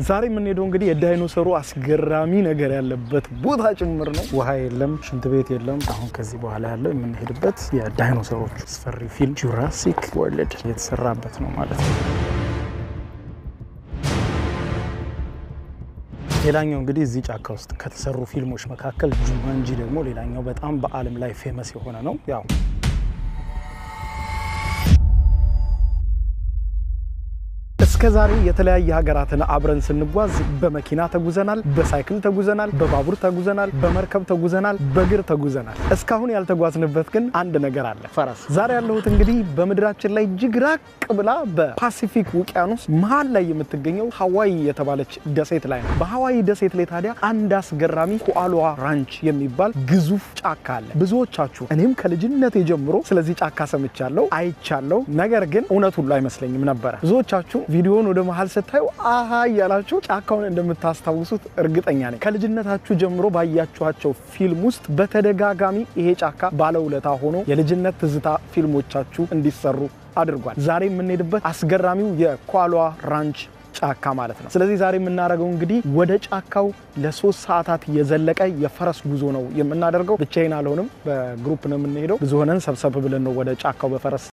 ዛሬ የምንሄደው እንግዲህ የዳይኖሰሩ አስገራሚ ነገር ያለበት ቦታ ጭምር ነው። ውሃ የለም፣ ሽንት ቤት የለም። አሁን ከዚህ በኋላ ያለው የምንሄድበት የዳይኖሰሮች አስፈሪ ፊልም ጁራሲክ ወርልድ የተሰራበት ነው ማለት ነው። ሌላኛው እንግዲህ እዚህ ጫካ ውስጥ ከተሰሩ ፊልሞች መካከል ጁማንጂ ደግሞ ሌላኛው በጣም በዓለም ላይ ፌመስ የሆነ ነው። ያው እስከዛሬ የተለያየ ሀገራትን አብረን ስንጓዝ በመኪና ተጉዘናል፣ በሳይክል ተጉዘናል፣ በባቡር ተጉዘናል፣ በመርከብ ተጉዘናል፣ በእግር ተጉዘናል። እስካሁን ያልተጓዝንበት ግን አንድ ነገር አለ፣ ፈረስ። ዛሬ ያለሁት እንግዲህ በምድራችን ላይ እጅግ ራቅ ብላ በፓሲፊክ ውቅያኖስ መሃል ላይ የምትገኘው ሃዋይ የተባለች ደሴት ላይ ነው። በሃዋይ ደሴት ላይ ታዲያ አንድ አስገራሚ ኮአሎዋ ራንች የሚባል ግዙፍ ጫካ አለ። ብዙዎቻችሁ እኔም ከልጅነቴ ጀምሮ ስለዚህ ጫካ ሰምቻለሁ፣ አይቻለሁ። ነገር ግን እውነት ሁሉ አይመስለኝም ነበር። ብዙዎቻችሁ ቪዲዮውን ወደ መሃል ስታዩ አሃ ያላችሁ ጫካውን እንደምታስታውሱት እርግጠኛ ነኝ። ከልጅነታችሁ ጀምሮ ባያችኋቸው ፊልም ውስጥ በተደጋጋሚ ይሄ ጫካ ባለውለታ ሆኖ የልጅነት ትዝታ ፊልሞቻችሁ እንዲሰሩ አድርጓል። ዛሬ የምንሄድበት አስገራሚው የኮአሎዋ ራንች ጫካ ማለት ነው። ስለዚህ ዛሬ የምናደርገው እንግዲህ ወደ ጫካው ለ3 ሰዓታት የዘለቀ የፈረስ ጉዞ ነው የምናደርገው። ብቻዬን አልሆንም፣ በግሩፕ ነው የምንሄደው። ብዙ ሆነን ሰብሰብ ብለን ነው ወደ ጫካው በፈረስ